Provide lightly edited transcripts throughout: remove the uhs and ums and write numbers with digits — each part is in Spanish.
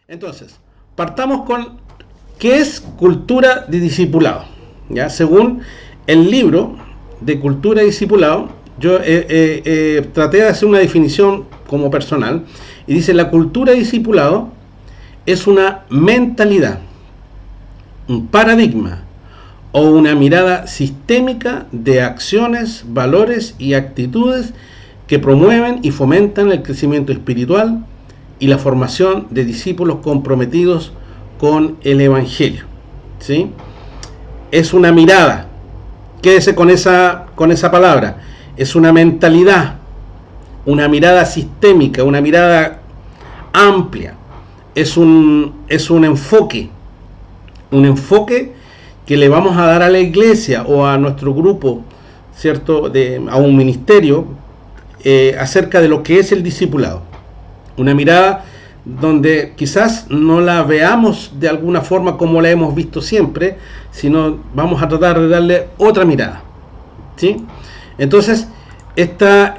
Entonces, partamos con qué es cultura de discipulado. ¿Ya? Según el libro de cultura de discipulado, yo traté de hacer una definición como personal y dice: la cultura de discipulado es una mentalidad, un paradigma o una mirada sistémica de acciones, valores y actitudes que promueven y fomentan el crecimiento espiritual y la formación de discípulos comprometidos con el Evangelio. ¿Sí? Es una mirada, quédese con esa palabra, es una mentalidad, una mirada sistémica, una mirada amplia, es un enfoque que le vamos a dar a la iglesia o a nuestro grupo, ¿cierto?, a un ministerio, acerca de lo que es el discipulado. Una mirada donde quizás no la veamos de alguna forma como la hemos visto siempre, sino vamos a tratar de darle otra mirada. ¿Sí? Entonces, esta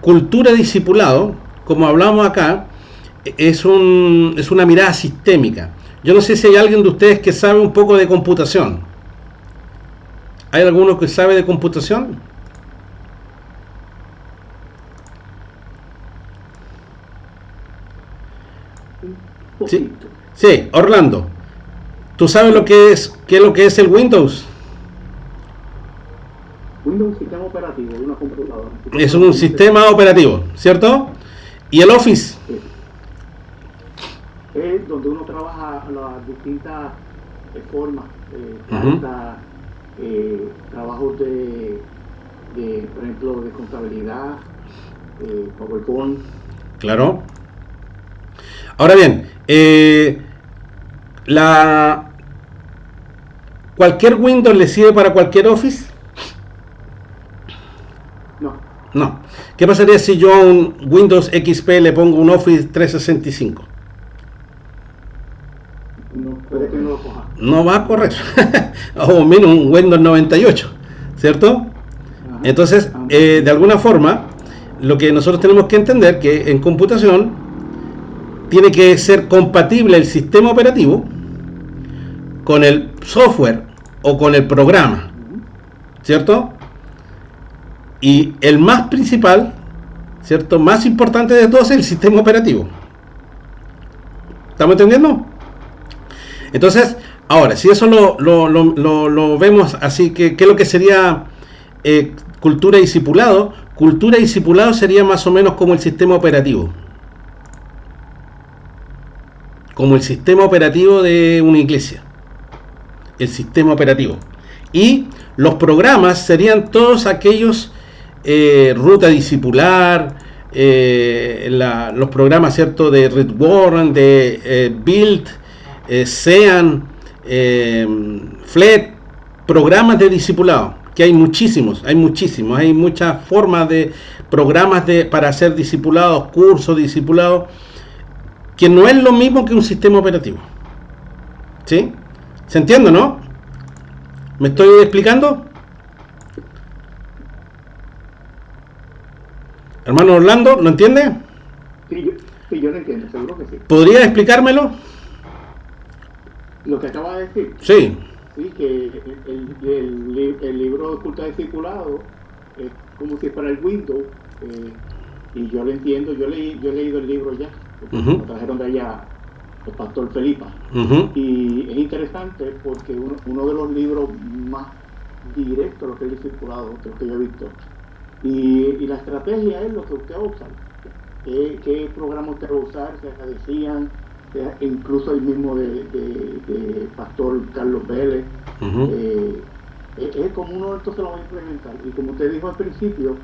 cultura de discipulado, como hablamos acá, es una mirada sistémica. Yo no sé si hay alguien de ustedes que sabe un poco de computación. ¿Hay alguno que sabe de computación? Sí, sí, Orlando. ¿Tú sabes qué es lo que es el Windows? Windows es un sistema operativo de una computadora. Es un sistema operativo, ¿cierto? ¿Y el Office? Es donde uno trabaja las distintas formas, cartas, trabajos de, por ejemplo, de contabilidad, PowerPoint. Claro. Ahora bien, ¿cualquier Windows le sirve para cualquier Office? No. ¿Qué pasaría si yo a un Windows XP le pongo un Office 365? Puede que no lo coja. No va a correr. O menos un Windows 98, ¿cierto? Ajá. Entonces, de alguna forma, lo que nosotros tenemos que entender que en computación tiene que ser compatible el sistema operativo con el software o con el programa, ¿cierto? Y el más principal, ¿cierto?, más importante de todos es el sistema operativo. ¿Estamos entendiendo? Entonces, ahora, si eso lo vemos así, ¿qué es lo que sería cultura de discipulado? Cultura de discipulado sería más o menos como el sistema operativo. Como el sistema operativo de una iglesia. El sistema operativo. Y los programas serían todos aquellos ruta discipular, los programas, ¿cierto?, de Rick Warren, de Build, Sean, FLET, programas de discipulado, que hay muchísimos, hay muchas formas de programas para hacer discipulados, cursos de discipulado, que no es lo mismo que un sistema operativo. ¿Sí? ¿Se entiende, no? ¿Me estoy explicando? Hermano Orlando, ¿lo entiende? Sí, yo lo entiendo, seguro que sí. ¿Podría explicármelo? Lo que acaba de decir. Sí. Sí, que el libro de cultura de discipulado es como si fuera el Windows, y yo lo entiendo, yo he leído el libro ya, porque lo trajeron de allá el pastor Felipa, y es interesante porque uno de los libros más directos, lo que es el discipulado, que yo he visto, y la estrategia es lo que usted va a usar, qué programa usted va a usar, se decían, incluso el mismo de pastor Carlos Vélez, es como uno entonces lo va a implementar, y como usted dijo al principio,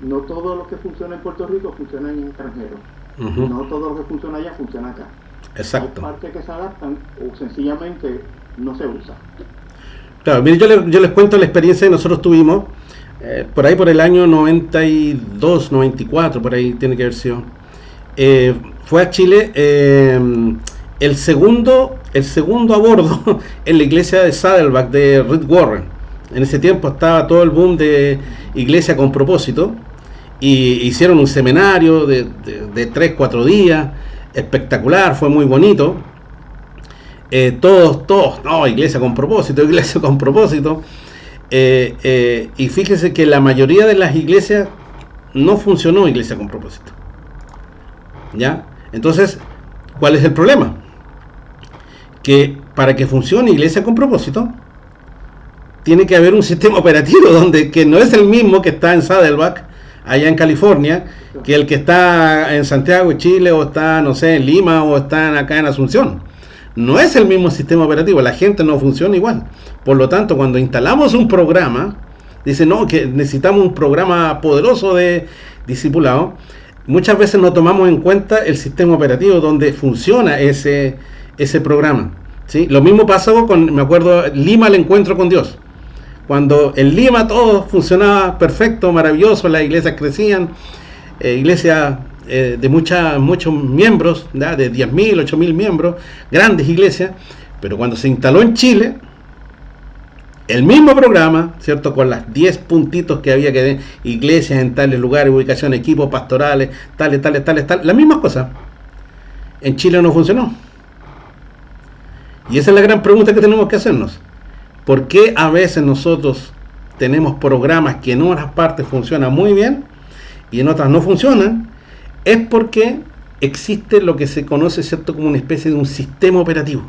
no todo lo que funciona en Puerto Rico funciona en extranjero, no todo lo que funciona allá funciona acá. Exacto. Hay partes que se adaptan o sencillamente no se usa. Claro, mire, yo les cuento la experiencia que nosotros tuvimos por ahí por el año 92, 94, por ahí tiene que haber sido. Fue a Chile el segundo a bordo en la iglesia de Saddleback de Rick Warren. En ese tiempo estaba todo el boom de iglesia con propósito, y hicieron un seminario de 3-4 días, espectacular, fue muy bonito. Todos, no, iglesia con propósito, iglesia con propósito. Y fíjese que la mayoría de las iglesias no funcionó iglesia con propósito. ¿Ya? Entonces, ¿cuál es el problema? Que para que funcione iglesia con propósito, tiene que haber un sistema operativo que no es el mismo que está en Saddleback, allá en California, que el que está en Santiago de Chile, o está, no sé, en Lima, o está acá en Asunción. No es el mismo sistema operativo, la gente no funciona igual. Por lo tanto, cuando instalamos un programa, dice, no, que necesitamos un programa poderoso de discipulado, muchas veces no tomamos en cuenta el sistema operativo donde funciona ese programa, ¿sí? Lo mismo pasó con, me acuerdo, Lima, el encuentro con Dios. Cuando en Lima todo funcionaba perfecto, maravilloso, las iglesias crecían, iglesias de muchos miembros, ¿verdad? De 10.000, 8.000 miembros, grandes iglesias, pero cuando se instaló en Chile, el mismo programa, ¿cierto? Con las 10 puntitos que había que ver, iglesias en tales lugares, ubicación, equipos pastorales, tales, las mismas cosas. En Chile no funcionó. Y esa es la gran pregunta que tenemos que hacernos. ¿Por qué a veces nosotros tenemos programas que en unas partes funcionan muy bien y en otras no funcionan? Es porque existe lo que se conoce, ¿cierto?, como una especie de un sistema operativo.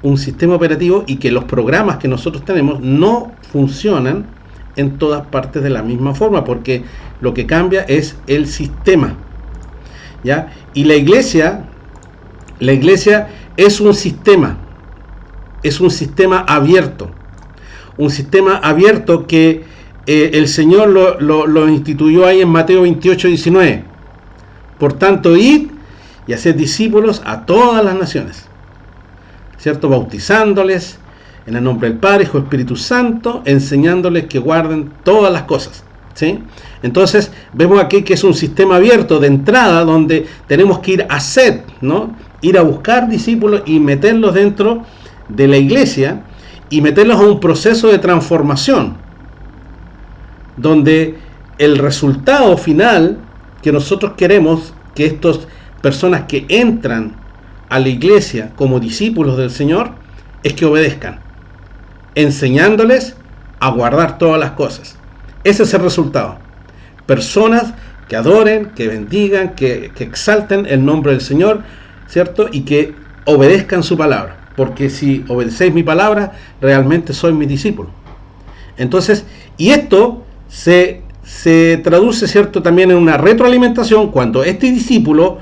Un sistema operativo, y que los programas que nosotros tenemos no funcionan en todas partes de la misma forma, porque lo que cambia es el sistema, ¿ya? Y la iglesia es un sistema abierto, que el Señor lo instituyó ahí en Mateo 28:19. Por tanto, id y haced discípulos a todas las naciones, ¿cierto? Bautizándoles en el nombre del Padre, Hijo y Espíritu Santo, enseñándoles que guarden todas las cosas, ¿sí? Entonces, vemos aquí que es un sistema abierto de entrada, donde tenemos que ir a hacer, ¿no? Ir a buscar discípulos y meterlos dentro de la iglesia y meterlos a un proceso de transformación, donde el resultado final que nosotros queremos, que estas personas que entran a la iglesia como discípulos del Señor, es que obedezcan, enseñándoles a guardar todas las cosas. Ese es el resultado. Personas que adoren, que bendigan, que exalten el nombre del Señor, ¿cierto? Y que obedezcan su palabra. Porque si obedecéis mi palabra, realmente sois mis discípulos. Entonces, y esto se traduce, ¿cierto?, también en una retroalimentación cuando este discípulo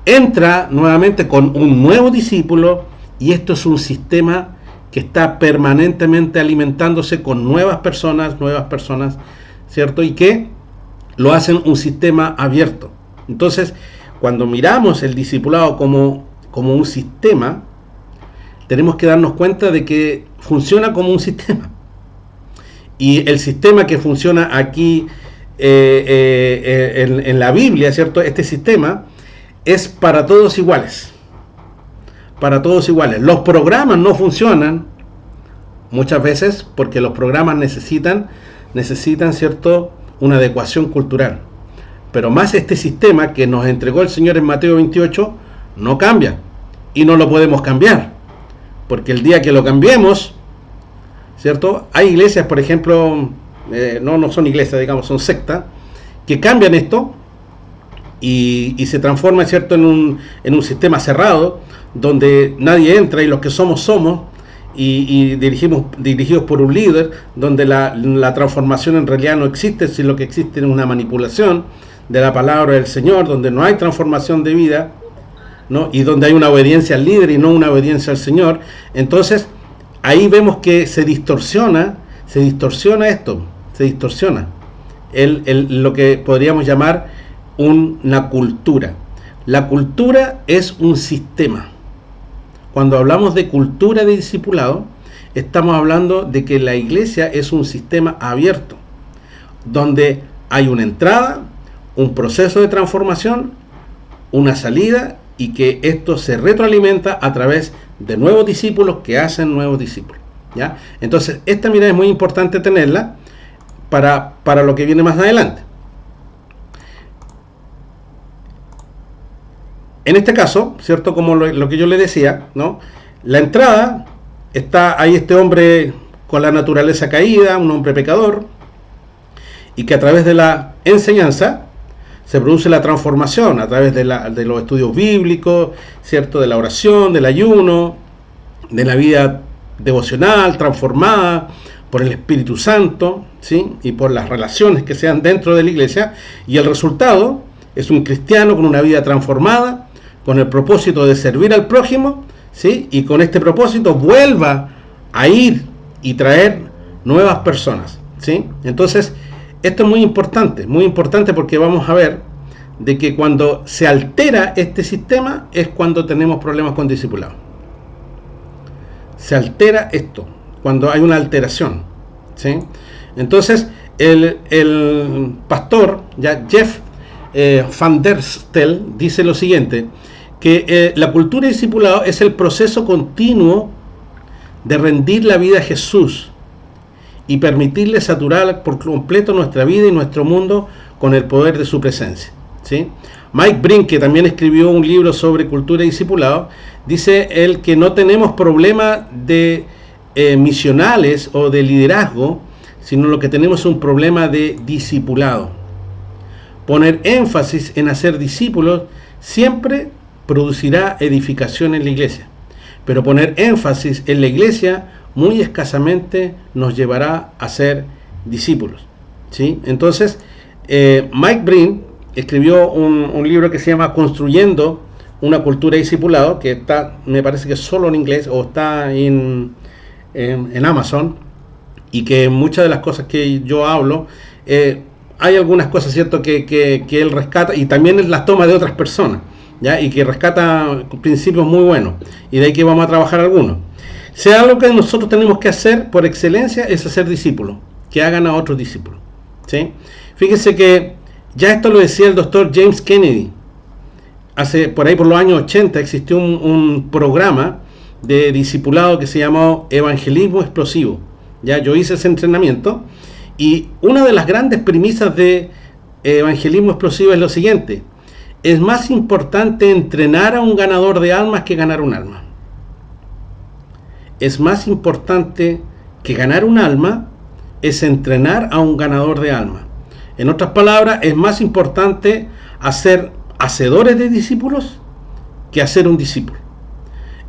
entra nuevamente con un nuevo discípulo, y esto es un sistema que está permanentemente alimentándose con nuevas personas, ¿cierto? Y que lo hacen un sistema abierto. Entonces, cuando miramos el discipulado como un sistema, tenemos que darnos cuenta de que funciona como un sistema. Y el sistema que funciona aquí en la Biblia, ¿cierto? Este sistema es para todos iguales. Para todos iguales. Los programas no funcionan muchas veces porque los programas necesitan, ¿cierto?, una adecuación cultural. Pero más este sistema que nos entregó el Señor en Mateo 28 no cambia. Y no lo podemos cambiar. Porque el día que lo cambiemos, ¿cierto? Hay iglesias, por ejemplo, no son iglesias, digamos, son sectas, que cambian esto y se transforma, ¿cierto?, en un sistema cerrado, donde nadie entra y los que somos, y dirigidos por un líder, donde la transformación en realidad no existe, sino lo que existe es una manipulación de la palabra del Señor, donde no hay transformación de vida, ¿no? Y donde hay una obediencia al líder y no una obediencia al Señor. Entonces, ahí vemos que se distorsiona esto, se distorsiona lo que podríamos llamar una cultura. La cultura es un sistema. Cuando hablamos de cultura de discipulado, estamos hablando de que la iglesia es un sistema abierto, donde hay una entrada, un proceso de transformación, una salida, y que esto se retroalimenta a través de nuevos discípulos que hacen nuevos discípulos, ¿ya? Entonces, esta mirada es muy importante tenerla para lo que viene más adelante. en este caso, ¿cierto? Como lo que yo le decía, ¿no? La entrada, está ahí este hombre con la naturaleza caída, un hombre pecador, y que a través de la enseñanza se produce la transformación, a través de los estudios bíblicos, ¿cierto? De la oración, del ayuno, de la vida devocional transformada por el Espíritu Santo, ¿sí? Y por las relaciones que sean dentro de la iglesia, y el resultado es un cristiano con una vida transformada, con el propósito de servir al prójimo, ¿sí? Y con este propósito vuelva a ir y traer nuevas personas, ¿sí? Entonces, esto es muy importante porque vamos a ver de que cuando se altera este sistema es cuando tenemos problemas con discipulado. Se altera esto, cuando hay una alteración, ¿sí? Entonces, el pastor, ya Jeff Van der Stel, dice lo siguiente, que la cultura de discipulado es el proceso continuo de rendir la vida a Jesús y permitirle saturar por completo nuestra vida y nuestro mundo con el poder de su presencia, ¿sí? Mike Brink, que también escribió un libro sobre cultura y discipulado, dice él que no tenemos problemas de misionales o de liderazgo, sino lo que tenemos es un problema de discipulado. Poner énfasis en hacer discípulos siempre producirá edificación en la iglesia, pero poner énfasis en la iglesia muy escasamente nos llevará a ser discípulos, ¿sí? Entonces, Mike Breen escribió un libro que se llama Construyendo una cultura de discipulado, que está, me parece que solo en inglés, o está en Amazon, y que muchas de las cosas que yo hablo, hay algunas cosas, ¿cierto?, que él rescata, y también las toma de otras personas, ¿ya? Y que rescata principios muy buenos, y de ahí que vamos a trabajar algunos. Si algo que nosotros tenemos que hacer por excelencia es hacer discípulos, que hagan a otros discípulos, ¿sí? Fíjense que ya esto lo decía el doctor James Kennedy. Por ahí por los años 80 existió un programa de discipulado que se llamó Evangelismo Explosivo. Ya yo hice ese entrenamiento, y una de las grandes premisas de Evangelismo Explosivo es lo siguiente: es más importante entrenar a un ganador de almas que ganar un alma. Es más importante que ganar un alma es entrenar a un ganador de alma. En otras palabras, es más importante hacer hacedores de discípulos que hacer un discípulo.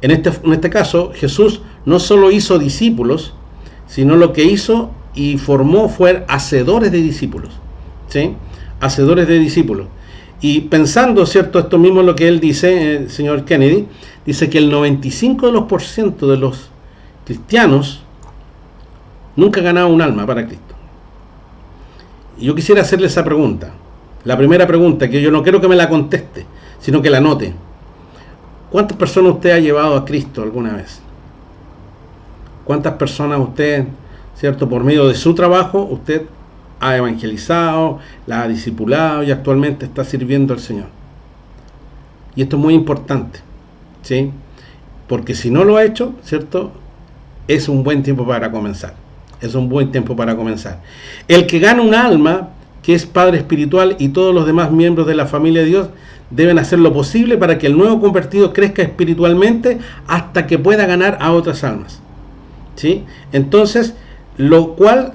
En este caso, Jesús no solo hizo discípulos, sino lo que hizo y formó fue hacedores de discípulos, ¿sí? Hacedores de discípulos. Y pensando, ¿cierto?, esto mismo es lo que él dice, el señor Kennedy, dice que el 95% de los cristianos nunca han ganado un alma para Cristo. Y yo quisiera hacerle esa pregunta. La primera pregunta, que yo no quiero que me la conteste, sino que la anote. ¿Cuántas personas usted ha llevado a Cristo alguna vez? ¿Cuántas personas usted, ¿cierto?, por medio de su trabajo, usted ha evangelizado, la ha discipulado y actualmente está sirviendo al Señor? Y esto es muy importante, ¿sí? Porque si no lo ha hecho, ¿cierto?, es un buen tiempo para comenzar. Es un buen tiempo para comenzar. El que gana un alma, que es padre espiritual, y todos los demás miembros de la familia de Dios deben hacer lo posible para que el nuevo convertido crezca espiritualmente hasta que pueda ganar a otras almas, ¿sí? Entonces, lo cual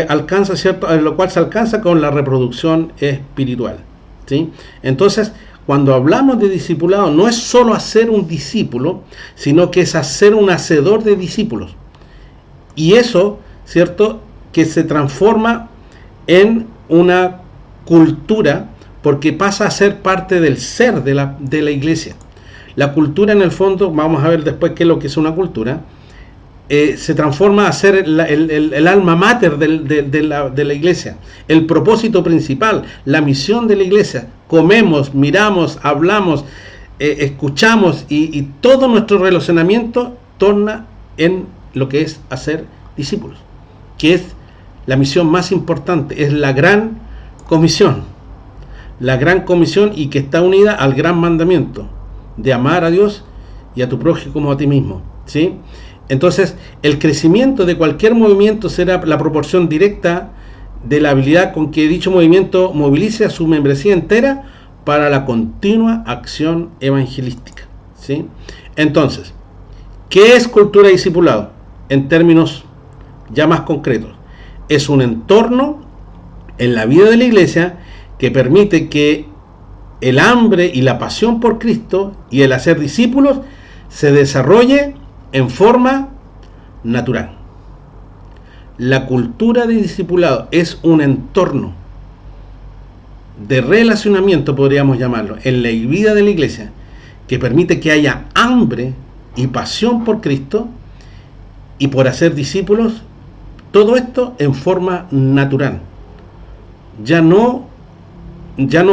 alcanza, ¿cierto?, lo cual se alcanza con la reproducción espiritual, ¿sí? Entonces, cuando hablamos de discipulado, no es solo hacer un discípulo, sino que es hacer un hacedor de discípulos. Y eso, ¿cierto?, que se transforma en una cultura, porque pasa a ser parte del ser de la iglesia. La cultura, en el fondo, vamos a ver después qué es lo que es una cultura, se transforma a ser el alma mater de la iglesia, el propósito principal, la misión de la iglesia. Comemos, miramos, hablamos, escuchamos, y todo nuestro relacionamiento torna en lo que es hacer discípulos, que es la misión más importante, es la gran comisión, y que está unida al gran mandamiento de amar a Dios y a tu prójimo como a ti mismo, ¿sí? Entonces, el crecimiento de cualquier movimiento será la proporción directa de la habilidad con que dicho movimiento movilice a su membresía entera para la continua acción evangelística, ¿sí? Entonces, ¿qué es cultura de discipulado? En términos ya más concretos, es un entorno en la vida de la iglesia que permite que el hambre y la pasión por Cristo y el hacer discípulos se desarrolle en forma natural. La cultura de discipulado es un entorno de relacionamiento, podríamos llamarlo, en la vida de la iglesia, que permite que haya hambre y pasión por Cristo y por hacer discípulos, todo esto en forma natural. Ya no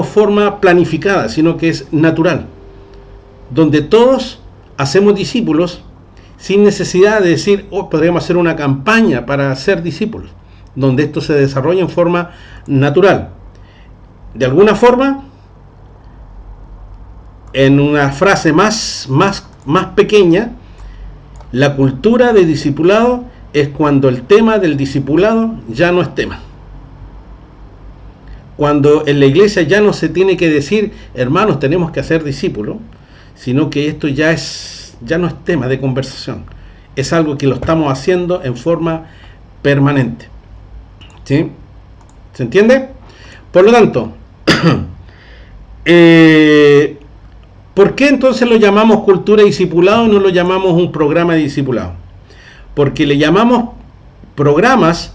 forma planificada, sino que es natural, donde todos hacemos discípulos sin necesidad de decir, podríamos hacer una campaña para ser discípulos, donde esto se desarrolla en forma natural. De alguna forma, en una frase más pequeña, la cultura de discipulado es cuando el tema del discipulado ya no es tema. Cuando en la iglesia ya no se tiene que decir, hermanos, tenemos que hacer discípulos, sino que esto ya no es tema de conversación. Es algo que lo estamos haciendo en forma permanente. ¿Sí? ¿Se entiende? Por lo tanto, ¿por qué entonces lo llamamos cultura de discipulado y no lo llamamos un programa de discipulado? Porque le llamamos programas.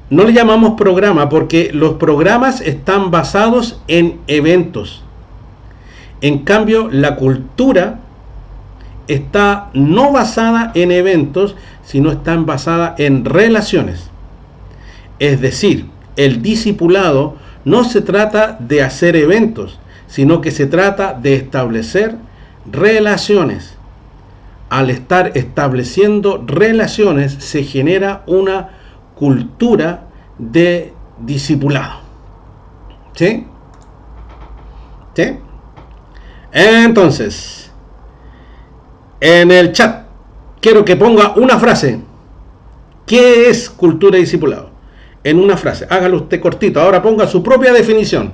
No le llamamos programa porque los programas están basados en eventos. En cambio, la cultura está no basada en eventos, sino está basada en relaciones. Es decir, el discipulado no se trata de hacer eventos, sino que se trata de establecer relaciones. Al estar estableciendo relaciones se genera una cultura de discipulado. ¿Sí? ¿Sí? Entonces, en el chat quiero que ponga una frase. ¿Qué es cultura de discipulado? En una frase, hágalo usted cortito. Ahora ponga su propia definición.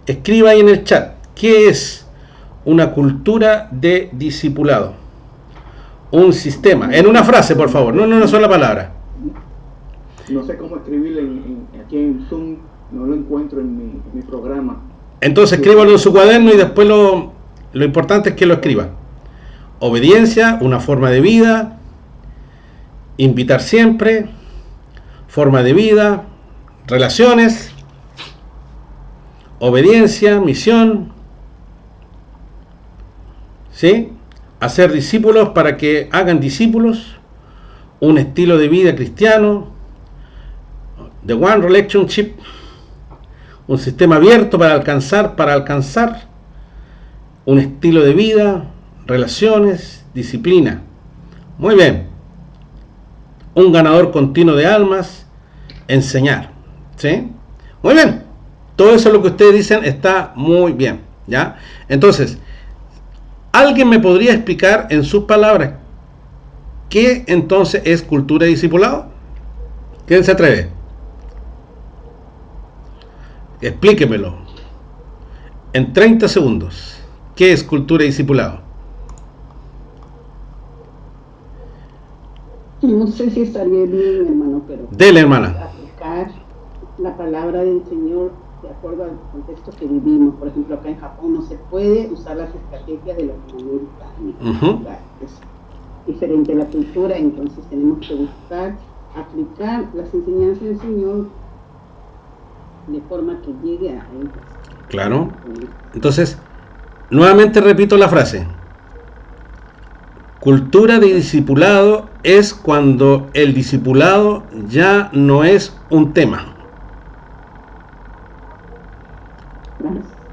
Escriba ahí en el chat, ¿qué es una cultura de discipulado? Un sistema. En una frase, por favor, no en una sola palabra. No sé cómo escribirlo aquí en Zoom, no lo encuentro en mi programa. Entonces escríbalo en su cuaderno y después lo importante es que lo escriba. Obediencia, una forma de vida, invitar siempre, forma de vida, relaciones, obediencia, misión, ¿sí? Hacer discípulos para que hagan discípulos, un estilo de vida cristiano, The One Relationship, un sistema abierto para alcanzar, un estilo de vida, relaciones, disciplina. Muy bien. Un ganador continuo de almas, enseñar. ¿Sí? Muy bien. Todo eso lo que ustedes dicen está muy bien. ¿Ya? Entonces, ¿alguien me podría explicar en sus palabras qué entonces es cultura de discipulado? ¿Quién se atreve? Explíquemelo. En 30 segundos. ¿Qué es cultura de discipulado? No sé si estaría bien, hermano, pero... Dele, hermana. Aplicar la palabra del Señor de acuerdo al contexto que vivimos. Por ejemplo, acá en Japón no se puede usar las estrategias de Latinoamérica. Es diferente la cultura, entonces tenemos que buscar aplicar las enseñanzas del Señor de forma que llegue a ellos. Claro. Entonces, nuevamente repito la frase. Cultura de discipulado es cuando el discipulado ya no es un tema.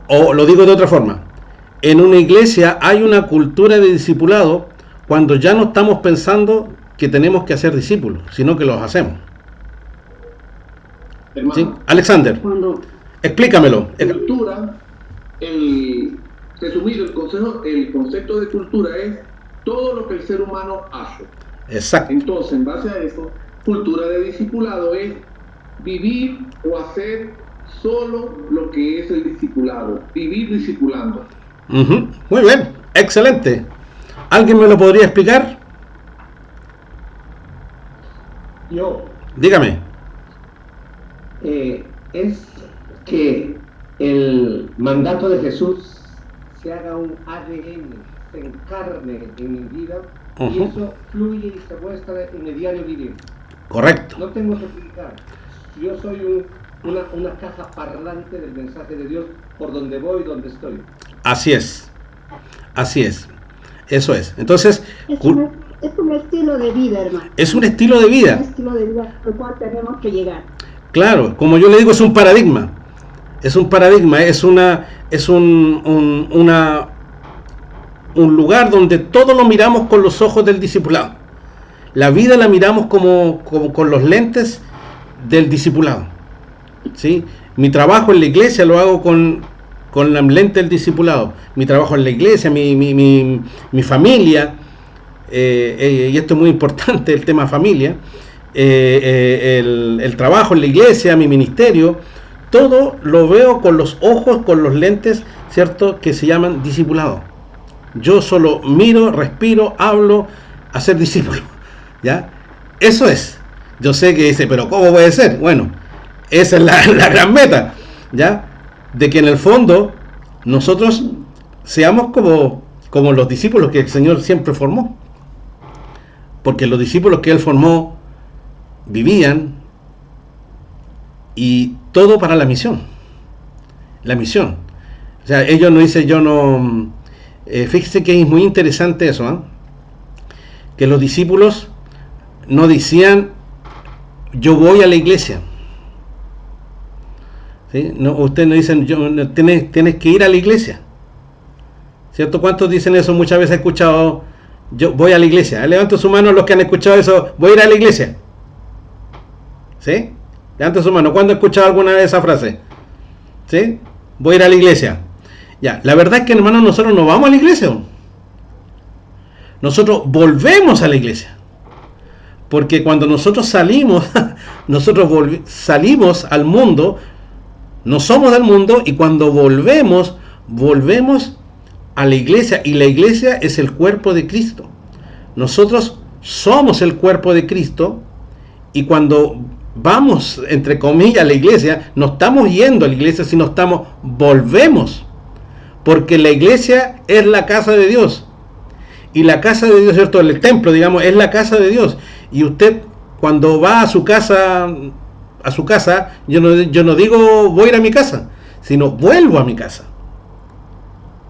O lo digo de otra forma. En una iglesia hay una cultura de discipulado cuando ya no estamos pensando que tenemos que hacer discípulos, sino que los hacemos. Hermano, ¿Sí? Alexander, explícamelo. Cultura, resumido, el concepto de cultura es todo lo que el ser humano hace. Exacto. Entonces, en base a eso, cultura de discipulado es vivir o hacer solo lo que es el discipulado, vivir discipulando. Muy bien, excelente. ¿Alguien me lo podría explicar? Yo. Dígame. Es que el mandato de Jesús se haga un ADN, se encarne en mi vida, y eso fluye y se muestra en mi diario vivir. Correcto. No tengo que explicar. Yo soy una caja parlante del mensaje de Dios por donde voy, donde estoy. Así es. Así es. Eso es. Entonces, es un estilo de vida, hermano. Es un estilo de vida. Es un estilo de vida al cual tenemos que llegar. Claro, como yo le digo, es un paradigma. Es un paradigma, es un lugar donde todo lo miramos con los ojos del discipulado. La vida la miramos como con los lentes del discipulado. ¿Sí? Mi trabajo en la iglesia lo hago con la lente del discipulado. Mi trabajo en la iglesia, mi familia, y esto es muy importante, el tema familia, el trabajo en la iglesia, mi ministerio, todo lo veo con los ojos, con los lentes, ¿cierto?, que se llaman discipulado. Yo solo miro, respiro, hablo a ser discípulo, ¿ya? Eso es. Yo sé que dice, pero ¿cómo puede ser? Bueno, esa es la gran meta, ¿ya? De que en el fondo nosotros seamos como los discípulos que el Señor siempre formó. Porque los discípulos que Él formó vivían, y todo para la misión. La misión. O sea, ellos no dicen, yo no... fíjese que es muy interesante eso, ¿eh? Que los discípulos no decían, yo voy a la iglesia. ¿Sí? No, ustedes no dicen, tienes que ir a la iglesia. ¿Cierto? ¿Cuántos dicen eso? Muchas veces he escuchado, yo voy a la iglesia. Levanten su mano los que han escuchado eso, voy a ir a la iglesia. ¿Sí? Levanten su mano. ¿Cuándo he escuchado alguna vez esa frase? ¿Sí? Voy a ir a la iglesia. Ya, la verdad es que, hermanos, nosotros no vamos a la iglesia. Nosotros volvemos a la iglesia. Porque cuando nosotros salimos, salimos al mundo, no somos del mundo, y cuando volvemos a la iglesia, y la iglesia es el cuerpo de Cristo. Nosotros somos el cuerpo de Cristo, y cuando vamos, entre comillas, a la iglesia, no estamos yendo a la iglesia, sino volvemos. Porque la iglesia es la casa de Dios. Y la casa de Dios, ¿cierto? El templo, digamos, es la casa de Dios. Y usted, cuando va a su casa, yo no digo voy a ir a mi casa, sino vuelvo a mi casa.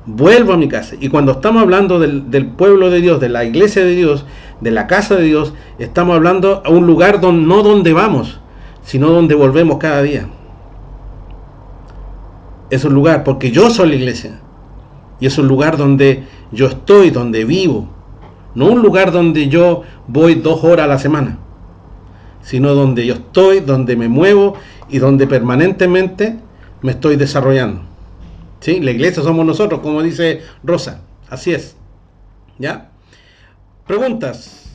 Vuelvo a mi casa. Y cuando estamos hablando del pueblo de Dios, de la iglesia de Dios, de la casa de Dios, estamos hablando a un lugar no donde vamos, sino donde volvemos cada día. Es un lugar, porque yo soy la iglesia. Y es un lugar donde yo estoy, donde vivo. No un lugar donde yo voy 2 horas a la semana, sino donde yo estoy, donde me muevo y donde permanentemente me estoy desarrollando. ¿Sí? La iglesia somos nosotros, como dice Rosa. Así es. ¿Ya? Preguntas.